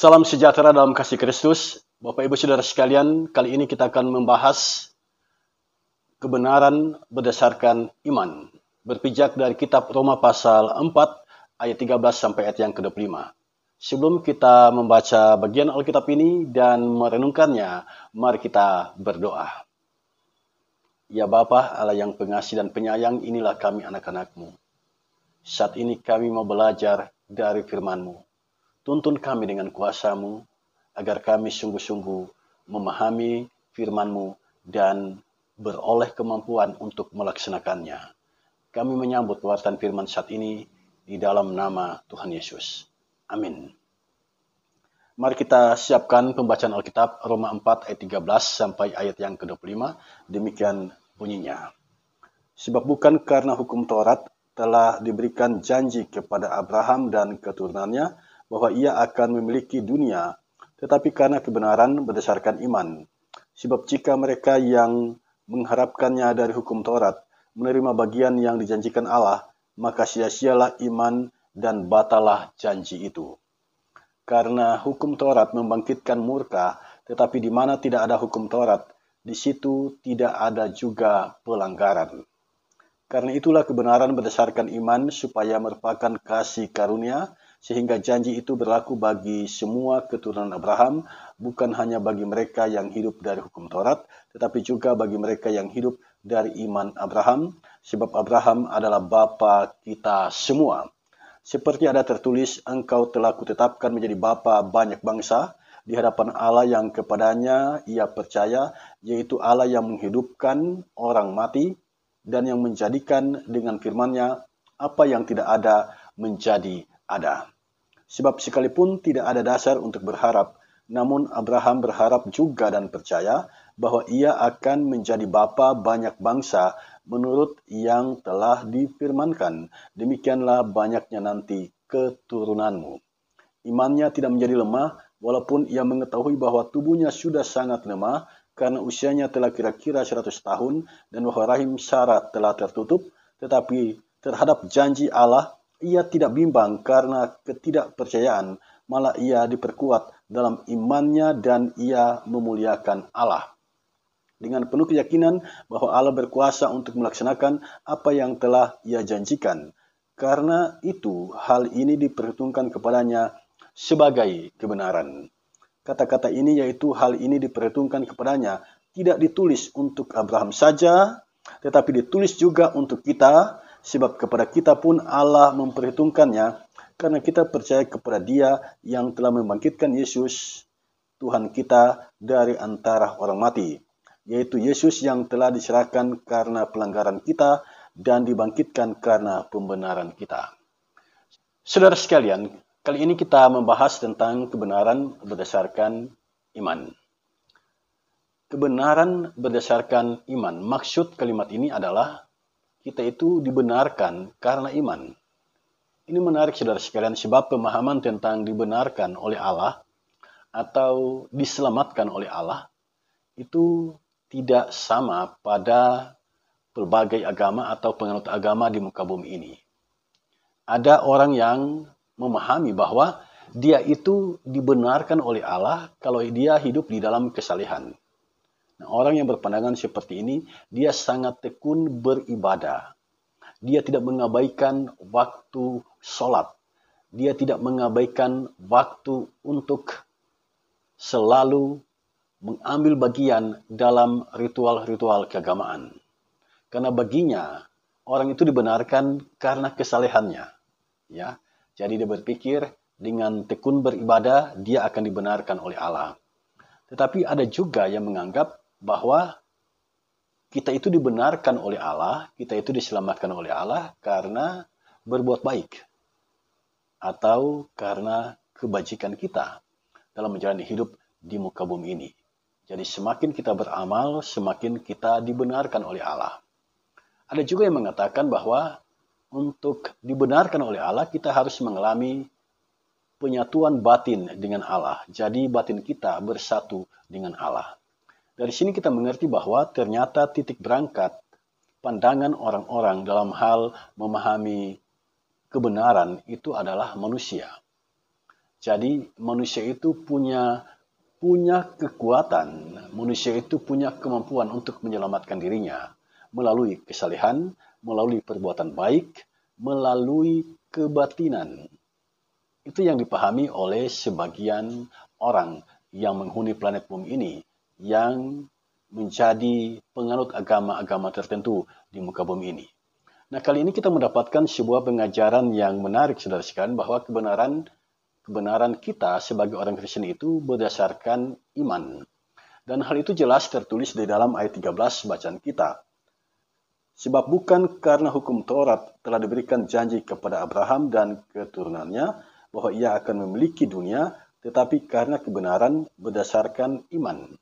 Salam sejahtera dalam kasih Kristus. Bapak Ibu Saudara sekalian, kali ini kita akan membahas kebenaran berdasarkan iman. Berpijak dari kitab Roma pasal 4 ayat 13 sampai ayat yang ke-25. Sebelum kita membaca bagian Alkitab ini dan merenungkannya, mari kita berdoa. Ya Bapa, Allah yang pengasih dan penyayang, inilah kami anak-anak-Mu. Saat ini kami mau belajar dari firman-Mu. Tuntun kami dengan kuasa-Mu, agar kami sungguh-sungguh memahami firman-Mu dan beroleh kemampuan untuk melaksanakannya. Kami menyambut pewartaan firman saat ini di dalam nama Tuhan Yesus. Amin. Mari kita siapkan pembacaan Alkitab Roma 4 ayat 13 sampai ayat yang ke-25. Demikian bunyinya. Sebab bukan karena hukum Taurat telah diberikan janji kepada Abraham dan keturunannya bahwa ia akan memiliki dunia, tetapi karena kebenaran berdasarkan iman. Sebab jika mereka yang mengharapkannya dari hukum Taurat menerima bagian yang dijanjikan Allah, maka sia-sialah iman dan batalah janji itu. Karena hukum Taurat membangkitkan murka, tetapi di mana tidak ada hukum Taurat, di situ tidak ada juga pelanggaran. Karena itulah kebenaran berdasarkan iman supaya merupakan kasih karunia, sehingga janji itu berlaku bagi semua keturunan Abraham, bukan hanya bagi mereka yang hidup dari hukum Taurat, tetapi juga bagi mereka yang hidup dari iman Abraham, sebab Abraham adalah bapa kita semua. Seperti ada tertulis, engkau telah kutetapkan menjadi bapa banyak bangsa, di hadapan Allah yang kepadanya ia percaya, yaitu Allah yang menghidupkan orang mati, dan yang menjadikan dengan firman-Nya apa yang tidak ada menjadi ada. Sebab sekalipun tidak ada dasar untuk berharap, namun Abraham berharap juga dan percaya bahwa ia akan menjadi bapa banyak bangsa menurut yang telah difirmankan. Demikianlah banyaknya nanti keturunanmu. Imannya tidak menjadi lemah, walaupun ia mengetahui bahwa tubuhnya sudah sangat lemah, karena usianya telah kira-kira 100 tahun, dan bahwa rahim Sarah telah tertutup, tetapi terhadap janji Allah, ia tidak bimbang karena ketidakpercayaan, malah ia diperkuat dalam imannya dan ia memuliakan Allah. Dengan penuh keyakinan bahwa Allah berkuasa untuk melaksanakan apa yang telah ia janjikan. Karena itu, hal ini diperhitungkan kepadanya sebagai kebenaran. Kata-kata ini yaitu hal ini diperhitungkan kepadanya tidak ditulis untuk Abraham saja, tetapi ditulis juga untuk kita, sebab kepada kita pun Allah memperhitungkannya, karena kita percaya kepada Dia yang telah membangkitkan Yesus, Tuhan kita, dari antara orang mati, yaitu Yesus yang telah diserahkan karena pelanggaran kita dan dibangkitkan karena pembenaran kita. Saudara sekalian, kali ini kita membahas tentang kebenaran berdasarkan iman. Kebenaran berdasarkan iman. Maksud kalimat ini adalah kita itu dibenarkan karena iman. Ini menarik saudara sekalian, sebab pemahaman tentang dibenarkan oleh Allah atau diselamatkan oleh Allah itu tidak sama pada pelbagai agama atau penganut agama di muka bumi ini. Ada orang yang memahami bahwa dia itu dibenarkan oleh Allah kalau dia hidup di dalam kesalehan. Nah, orang yang berpandangan seperti ini, dia sangat tekun beribadah. Dia tidak mengabaikan waktu sholat. Dia tidak mengabaikan waktu untuk selalu mengambil bagian dalam ritual-ritual keagamaan. Karena baginya, orang itu dibenarkan karena kesalehannya. Ya, jadi dia berpikir dengan tekun beribadah, dia akan dibenarkan oleh Allah. Tetapi ada juga yang menganggap bahwa kita itu dibenarkan oleh Allah, kita itu diselamatkan oleh Allah karena berbuat baik. Atau karena kebajikan kita dalam menjalani hidup di muka bumi ini. Jadi semakin kita beramal, semakin kita dibenarkan oleh Allah. Ada juga yang mengatakan bahwa untuk dibenarkan oleh Allah, kita harus mengalami penyatuan batin dengan Allah. Jadi batin kita bersatu dengan Allah. Dari sini kita mengerti bahwa ternyata titik berangkat pandangan orang-orang dalam hal memahami kebenaran itu adalah manusia. Jadi manusia itu punya kekuatan, manusia itu punya kemampuan untuk menyelamatkan dirinya melalui kesalehan, melalui perbuatan baik, melalui kebatinan. Itu yang dipahami oleh sebagian orang yang menghuni planet bumi ini, yang menjadi penganut agama-agama tertentu di muka bumi ini. Nah, kali ini kita mendapatkan sebuah pengajaran yang menarik, saudara sekalian, bahwa kebenaran kita sebagai orang Kristen itu berdasarkan iman. Dan hal itu jelas tertulis di dalam ayat 13 bacaan kita. Sebab bukan karena hukum Taurat telah diberikan janji kepada Abraham dan keturunannya bahwa ia akan memiliki dunia, tetapi karena kebenaran berdasarkan iman.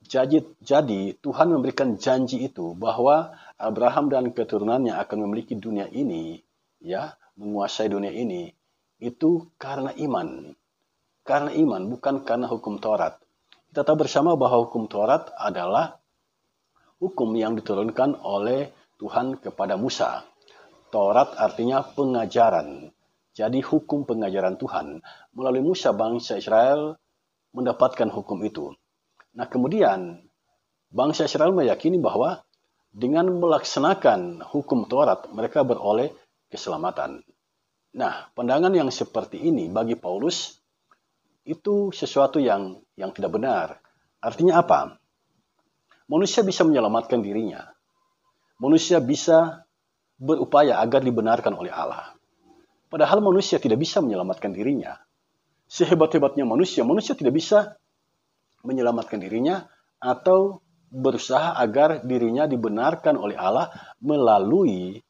Jadi Tuhan memberikan janji itu bahwa Abraham dan keturunannya akan memiliki dunia ini, ya, menguasai dunia ini, itu karena iman. Karena iman, bukan karena hukum Taurat. Kita tahu bersama bahwa hukum Taurat adalah hukum yang diturunkan oleh Tuhan kepada Musa. Taurat artinya pengajaran. Jadi hukum pengajaran Tuhan. Melalui Musa, bangsa Israel mendapatkan hukum itu. Nah, kemudian bangsa Israel meyakini bahwa dengan melaksanakan hukum Taurat, mereka beroleh keselamatan. Nah, pandangan yang seperti ini bagi Paulus itu sesuatu yang tidak benar. Artinya apa? Manusia bisa menyelamatkan dirinya. Manusia bisa berupaya agar dibenarkan oleh Allah. Padahal manusia tidak bisa menyelamatkan dirinya. Sehebat-hebatnya manusia tidak bisa menyelamatkan dirinya atau berusaha agar dirinya dibenarkan oleh Allah melalui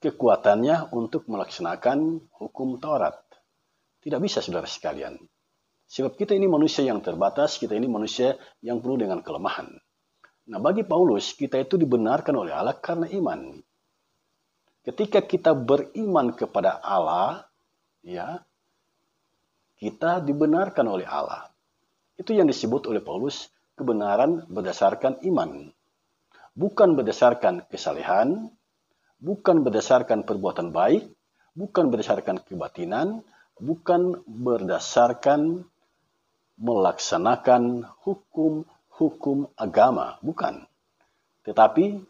kekuatannya untuk melaksanakan hukum Taurat. Tidak bisa, saudara sekalian. Sebab kita ini manusia yang terbatas, kita ini manusia yang penuh dengan kelemahan. Nah, bagi Paulus, kita itu dibenarkan oleh Allah karena iman. Ketika kita beriman kepada Allah, ya, kita dibenarkan oleh Allah. Itu yang disebut oleh Paulus kebenaran berdasarkan iman. Bukan berdasarkan kesalehan, bukan berdasarkan perbuatan baik, bukan berdasarkan kebatinan, bukan berdasarkan melaksanakan hukum agama, bukan. Tetapi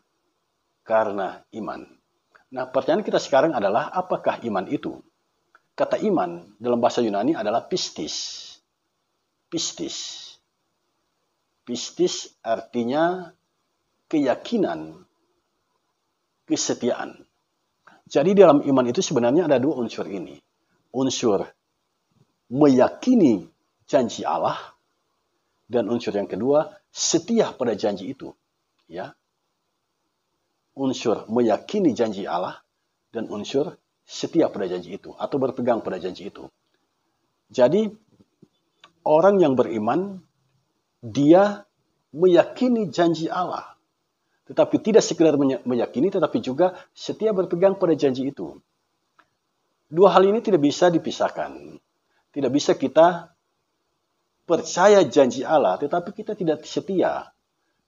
karena iman. Nah, pertanyaan kita sekarang adalah, apakah iman itu? Kata iman dalam bahasa Yunani adalah pistis. Pistis. Pistis artinya keyakinan, kesetiaan. Jadi dalam iman itu sebenarnya ada dua unsur ini. Unsur meyakini janji Allah, dan unsur yang kedua setia pada janji itu. Ya. Unsur meyakini janji Allah dan unsur setia pada janji itu atau berpegang pada janji itu. Jadi orang yang beriman, dia meyakini janji Allah, tetapi tidak sekedar meyakini, tetapi juga setia berpegang pada janji itu. Dua hal ini tidak bisa dipisahkan. Tidak bisa kita percaya janji Allah, tetapi kita tidak setia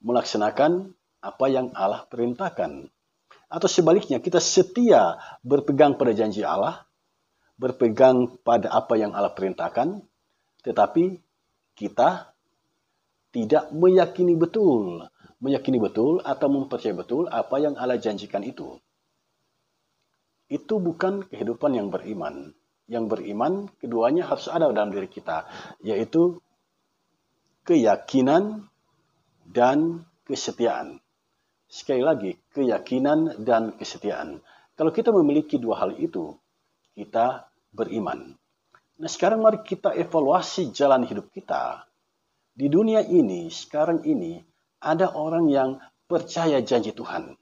melaksanakan apa yang Allah perintahkan. Atau sebaliknya, kita setia berpegang pada janji Allah, berpegang pada apa yang Allah perintahkan, tetapi kita tidak meyakini betul atau mempercayai betul apa yang Allah janjikan itu. Itu bukan kehidupan yang beriman. Yang beriman, keduanya harus ada dalam diri kita, yaitu keyakinan dan kesetiaan. Sekali lagi, keyakinan dan kesetiaan. Kalau kita memiliki dua hal itu, kita beriman. Nah, sekarang mari kita evaluasi jalan hidup kita. Di dunia ini, sekarang ini, ada orang yang percaya janji Tuhan.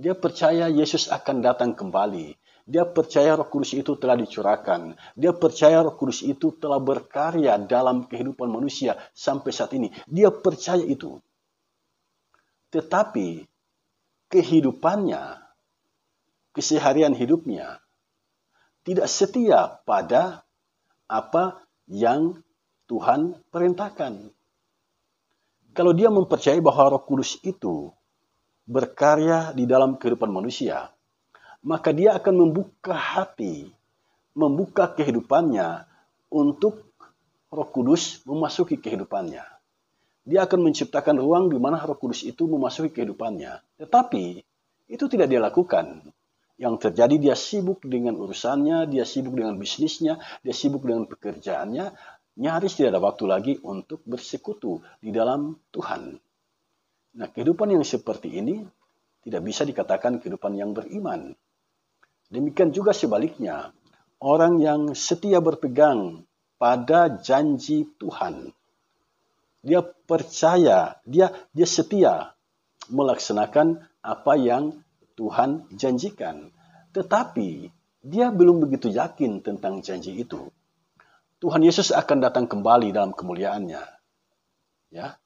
Dia percaya Yesus akan datang kembali. Dia percaya Roh Kudus itu telah dicurahkan. Dia percaya Roh Kudus itu telah berkarya dalam kehidupan manusia sampai saat ini. Dia percaya itu. Tetapi kehidupannya, keseharian hidupnya, tidak setia pada apa yang Tuhan perintahkan. Kalau dia mempercayai bahwa Roh Kudus itu berkarya di dalam kehidupan manusia, maka dia akan membuka hati membuka kehidupannya untuk Roh Kudus memasuki kehidupannya. Dia akan menciptakan ruang di mana Roh Kudus itu memasuki kehidupannya. Tetapi itu tidak dia lakukan. Yang terjadi dia sibuk dengan urusannya, dia sibuk dengan bisnisnya, dia sibuk dengan pekerjaannya, nyaris tidak ada waktu lagi untuk bersekutu di dalam Tuhan. Nah, kehidupan yang seperti ini tidak bisa dikatakan kehidupan yang beriman. Demikian juga sebaliknya, orang yang setia berpegang pada janji Tuhan. Dia percaya, dia setia melaksanakan apa yang Tuhan janjikan. Tetapi dia belum begitu yakin tentang janji itu. Tuhan Yesus akan datang kembali dalam kemuliaannya. Ya.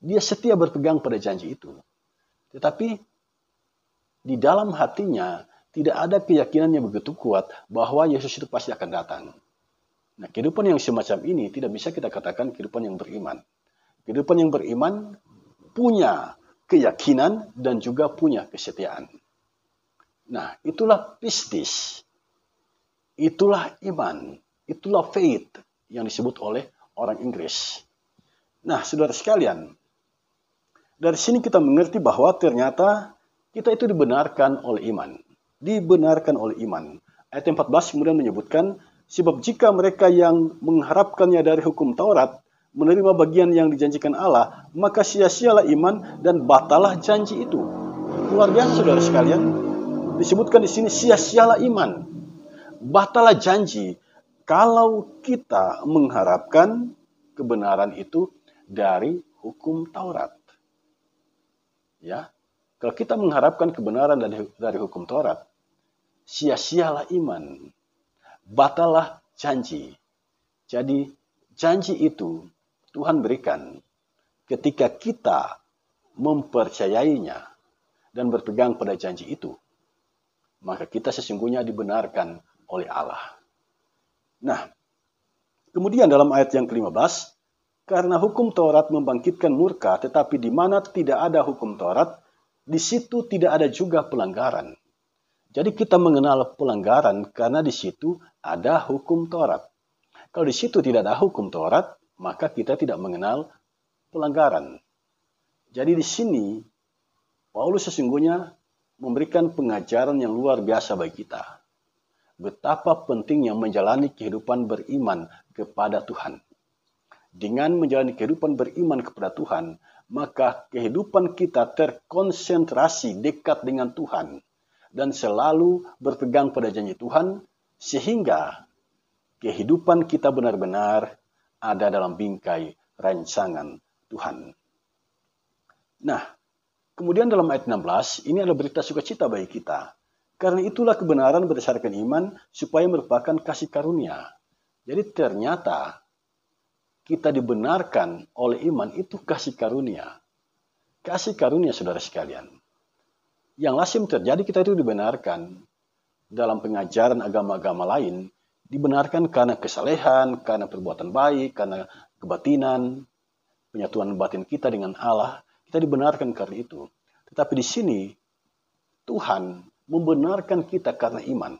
Dia setia berpegang pada janji itu. Tetapi di dalam hatinya tidak ada keyakinan yang begitu kuat bahwa Yesus itu pasti akan datang. Nah, kehidupan yang semacam ini tidak bisa kita katakan kehidupan yang beriman. Kehidupan yang beriman punya keyakinan dan juga punya kesetiaan. Nah, itulah pistis. Itulah iman. Itulah faith yang disebut oleh orang Inggris. Nah, saudara sekalian, dari sini kita mengerti bahwa ternyata kita itu dibenarkan oleh iman. Dibenarkan oleh iman. Ayat 14 kemudian menyebutkan, sebab jika mereka yang mengharapkannya dari hukum Taurat menerima bagian yang dijanjikan Allah, maka sia-sialah iman dan batalah janji itu. Luar biasa saudara sekalian, disebutkan di sini sia-sialah iman, batalah janji. Kalau kita mengharapkan kebenaran itu dari hukum Taurat, ya, kalau kita mengharapkan kebenaran dari hukum Taurat, sia-sialah iman, batalah janji. Jadi janji itu Tuhan berikan ketika kita mempercayainya dan berpegang pada janji itu, maka kita sesungguhnya dibenarkan oleh Allah. Nah, kemudian dalam ayat yang ke-15, karena hukum Taurat membangkitkan murka, tetapi di mana tidak ada hukum Taurat, di situ tidak ada juga pelanggaran. Jadi kita mengenal pelanggaran karena di situ ada hukum Taurat. Kalau di situ tidak ada hukum Taurat, maka kita tidak mengenal pelanggaran. Jadi di sini Paulus sesungguhnya memberikan pengajaran yang luar biasa bagi kita. Betapa pentingnya menjalani kehidupan beriman kepada Tuhan. Dengan menjalani kehidupan beriman kepada Tuhan, maka kehidupan kita terkonsentrasi dekat dengan Tuhan dan selalu berpegang pada janji Tuhan, sehingga kehidupan kita benar-benar ada dalam bingkai rancangan Tuhan. Nah, kemudian dalam ayat 16, ini adalah berita sukacita bagi kita. Karena itulah kebenaran berdasarkan iman, supaya merupakan kasih karunia. Jadi ternyata kita dibenarkan oleh iman itu kasih karunia. Kasih karunia saudara sekalian. Yang lazim terjadi kita itu dibenarkan dalam pengajaran agama-agama lain, dibenarkan karena kesalehan, karena perbuatan baik, karena kebatinan, penyatuan batin kita dengan Allah. Kita dibenarkan karena itu. Tetapi di sini, Tuhan membenarkan kita karena iman.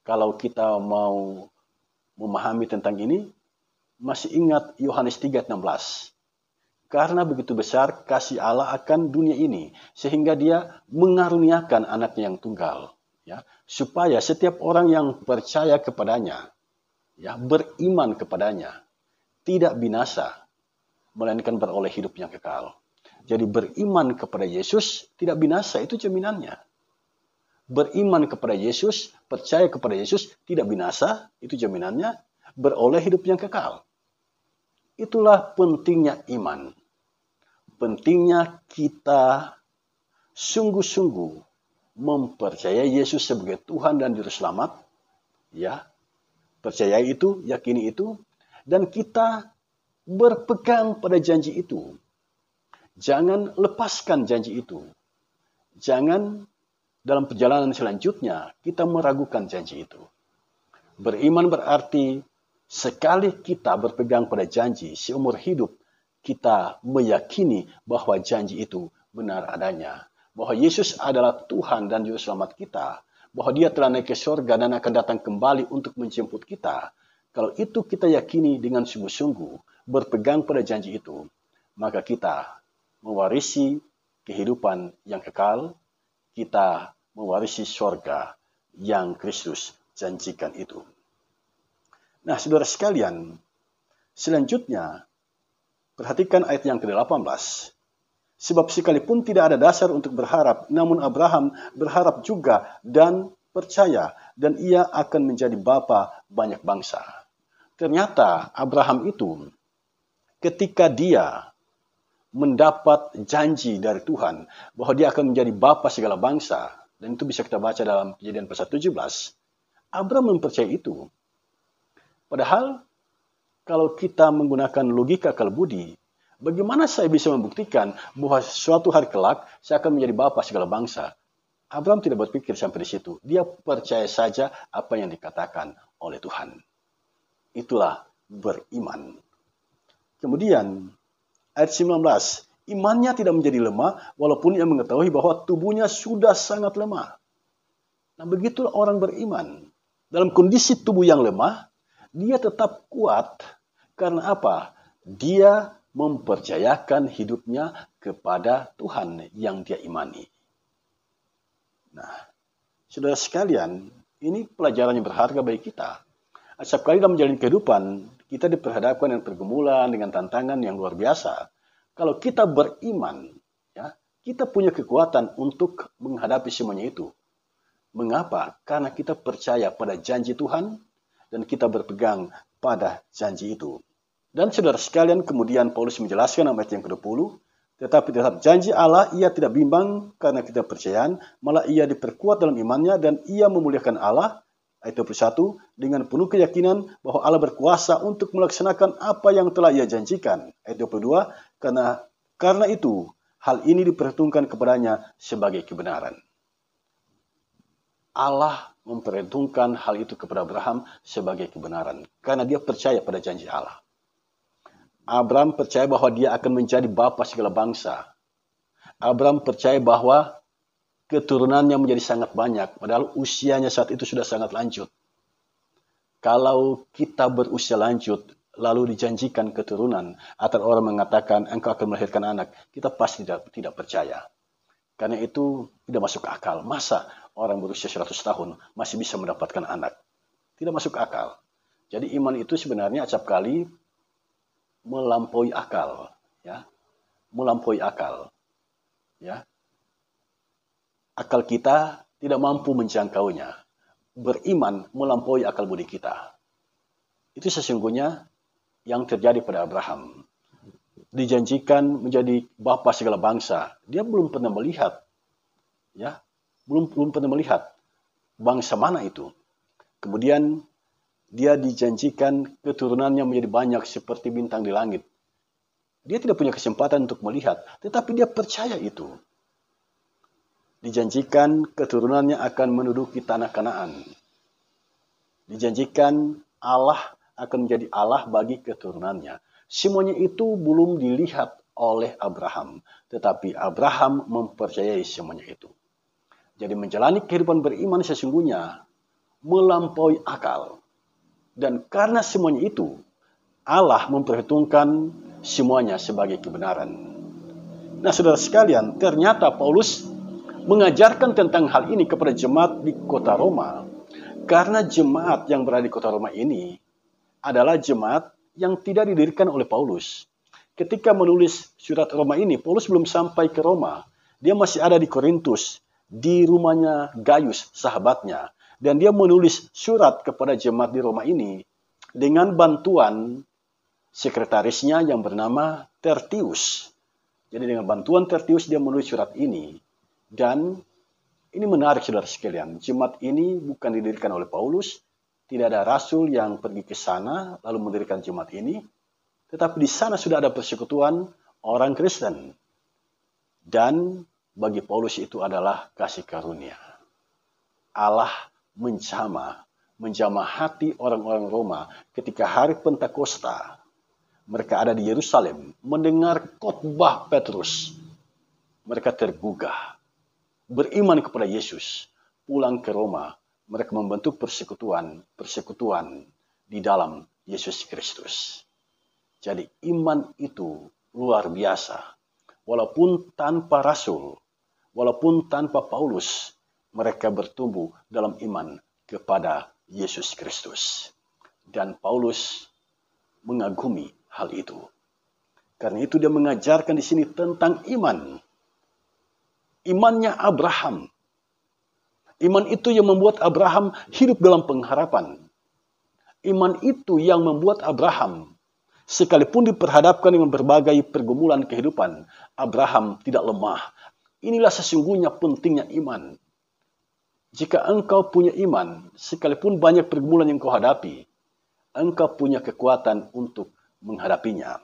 Kalau kita mau memahami tentang ini, masih ingat Yohanes 3:16. Karena begitu besar kasih Allah akan dunia ini, sehingga dia mengaruniakan anaknya yang tunggal. Ya, supaya setiap orang yang percaya kepadanya, ya, beriman kepadanya, tidak binasa, melainkan beroleh hidup yang kekal. Jadi beriman kepada Yesus tidak binasa, itu jaminannya. Beriman kepada Yesus, percaya kepada Yesus tidak binasa, itu jaminannya, beroleh hidup yang kekal. Itulah pentingnya iman. Pentingnya kita sungguh-sungguh mempercayai Yesus sebagai Tuhan dan Juru Selamat, ya, percaya itu, yakini itu, dan kita berpegang pada janji itu. Jangan lepaskan janji itu. Jangan dalam perjalanan selanjutnya kita meragukan janji itu. Beriman berarti sekali kita berpegang pada janji seumur hidup, kita meyakini bahwa janji itu benar adanya. Bahwa Yesus adalah Tuhan dan Juru Selamat kita, bahwa dia telah naik ke surga dan akan datang kembali untuk menjemput kita, kalau itu kita yakini dengan sungguh-sungguh, berpegang pada janji itu, maka kita mewarisi kehidupan yang kekal, kita mewarisi surga yang Kristus janjikan itu. Nah, saudara sekalian, selanjutnya, perhatikan ayat yang ke-18. Sebab sekalipun tidak ada dasar untuk berharap, namun Abraham berharap juga dan percaya, dan ia akan menjadi bapa banyak bangsa. Ternyata Abraham itu, ketika dia mendapat janji dari Tuhan bahwa dia akan menjadi bapa segala bangsa, dan itu bisa kita baca dalam Kejadian pasal 17, Abraham mempercayai itu. Padahal, kalau kita menggunakan logika akal budi, bagaimana saya bisa membuktikan bahwa suatu hari kelak saya akan menjadi bapa segala bangsa? Abraham tidak berpikir sampai di situ. Dia percaya saja apa yang dikatakan oleh Tuhan. Itulah beriman. Kemudian, ayat 19. Imannya tidak menjadi lemah walaupun ia mengetahui bahwa tubuhnya sudah sangat lemah. Nah, begitulah orang beriman. Dalam kondisi tubuh yang lemah, dia tetap kuat. Karena apa? Dia mempercayakan hidupnya kepada Tuhan yang dia imani. Nah, saudara sekalian, ini pelajaran yang berharga bagi kita. Setiap kali dalam menjalani kehidupan, kita diperhadapkan dengan pergumulan, dengan tantangan yang luar biasa. Kalau kita beriman, ya, kita punya kekuatan untuk menghadapi semuanya itu. Mengapa? Karena kita percaya pada janji Tuhan dan kita berpegang pada janji itu. Dan saudara sekalian, kemudian Paulus menjelaskan ayat yang ke-20, tetapi terhadap janji Allah ia tidak bimbang karena kita percayaan, malah ia diperkuat dalam imannya dan ia memuliakan Allah, ayat 21, dengan penuh keyakinan bahwa Allah berkuasa untuk melaksanakan apa yang telah ia janjikan, ayat 22, karena itu hal ini diperhitungkan kepadanya sebagai kebenaran. Allah memperhitungkan hal itu kepada Abraham sebagai kebenaran, karena dia percaya pada janji Allah. Abraham percaya bahwa dia akan menjadi bapa segala bangsa. Abraham percaya bahwa keturunannya menjadi sangat banyak, padahal usianya saat itu sudah sangat lanjut. Kalau kita berusia lanjut, lalu dijanjikan keturunan, atau orang mengatakan engkau akan melahirkan anak, kita pasti tidak percaya. Karena itu tidak masuk akal. Masa orang berusia 100 tahun masih bisa mendapatkan anak? Tidak masuk akal. Jadi iman itu sebenarnya acap kali melampaui akal, ya, melampaui akal, ya. Akal kita tidak mampu menjangkaunya. Beriman melampaui akal budi kita. Itu sesungguhnya yang terjadi pada Abraham. Dijanjikan menjadi bapa segala bangsa, dia belum pernah melihat, ya, belum pernah melihat bangsa mana itu. Kemudian dia dijanjikan keturunannya menjadi banyak seperti bintang di langit. Dia tidak punya kesempatan untuk melihat, tetapi dia percaya itu. Dijanjikan keturunannya akan menduduki tanah Kanaan. Dijanjikan Allah akan menjadi Allah bagi keturunannya. Semuanya itu belum dilihat oleh Abraham, tetapi Abraham mempercayai semuanya itu. Jadi menjalani kehidupan beriman sesungguhnya melampaui akal. Dan karena semuanya itu, Allah memperhitungkan semuanya sebagai kebenaran. Nah, saudara sekalian, ternyata Paulus mengajarkan tentang hal ini kepada jemaat di kota Roma. Karena jemaat yang berada di kota Roma ini adalah jemaat yang tidak didirikan oleh Paulus. Ketika menulis surat Roma ini, Paulus belum sampai ke Roma. Dia masih ada di Korintus, di rumahnya Gaius, sahabatnya. Dan dia menulis surat kepada jemaat di Roma ini dengan bantuan sekretarisnya yang bernama Tertius. Jadi dengan bantuan Tertius dia menulis surat ini. Dan ini menarik saudara sekalian. Jemaat ini bukan didirikan oleh Paulus. Tidak ada rasul yang pergi ke sana lalu mendirikan jemaat ini. Tetapi di sana sudah ada persekutuan orang Kristen. Dan bagi Paulus itu adalah kasih karunia. Allah menjamah hati orang-orang Roma ketika hari Pentakosta. Mereka ada di Yerusalem mendengar khotbah Petrus. Mereka tergugah, beriman kepada Yesus. pulang ke Roma, mereka membentuk persekutuan di dalam Yesus Kristus. Jadi iman itu luar biasa. Walaupun tanpa rasul, walaupun tanpa Paulus, mereka bertumbuh dalam iman kepada Yesus Kristus. Dan Paulus mengagumi hal itu. Karena itu dia mengajarkan di sini tentang iman. Imannya Abraham. Iman itu yang membuat Abraham hidup dalam pengharapan. Iman itu yang membuat Abraham, sekalipun diperhadapkan dengan berbagai pergumulan kehidupan, Abraham tidak lemah. Inilah sesungguhnya pentingnya iman. Jika engkau punya iman, sekalipun banyak pergumulan yang kau hadapi, engkau punya kekuatan untuk menghadapinya.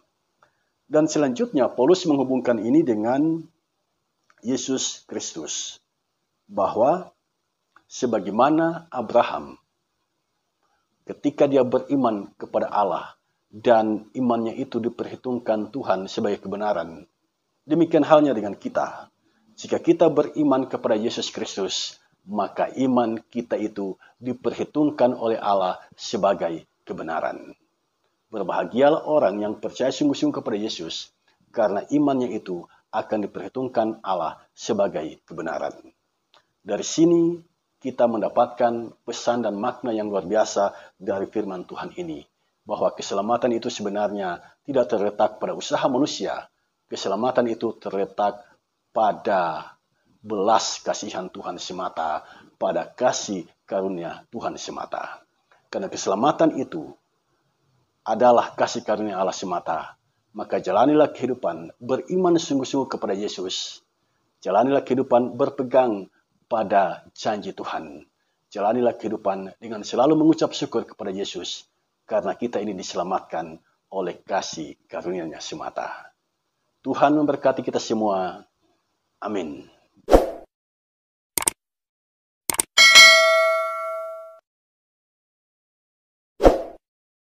Dan selanjutnya, Paulus menghubungkan ini dengan Yesus Kristus. Bahwa sebagaimana Abraham, ketika dia beriman kepada Allah, dan imannya itu diperhitungkan Tuhan sebagai kebenaran, demikian halnya dengan kita. Jika kita beriman kepada Yesus Kristus, maka iman kita itu diperhitungkan oleh Allah sebagai kebenaran. Berbahagialah orang yang percaya sungguh-sungguh kepada Yesus, karena imannya itu akan diperhitungkan Allah sebagai kebenaran. Dari sini kita mendapatkan pesan dan makna yang luar biasa dari firman Tuhan ini. Bahwa keselamatan itu sebenarnya tidak terletak pada usaha manusia. Keselamatan itu terletak pada belas kasihan Tuhan semata, pada kasih karunia Tuhan semata. Karena keselamatan itu adalah kasih karunia Allah semata, maka jalanilah kehidupan beriman sungguh-sungguh kepada Yesus. Jalanilah kehidupan berpegang pada janji Tuhan. Jalanilah kehidupan dengan selalu mengucap syukur kepada Yesus, karena kita ini diselamatkan oleh kasih karunia-Nya semata. Tuhan memberkati kita semua. Amin.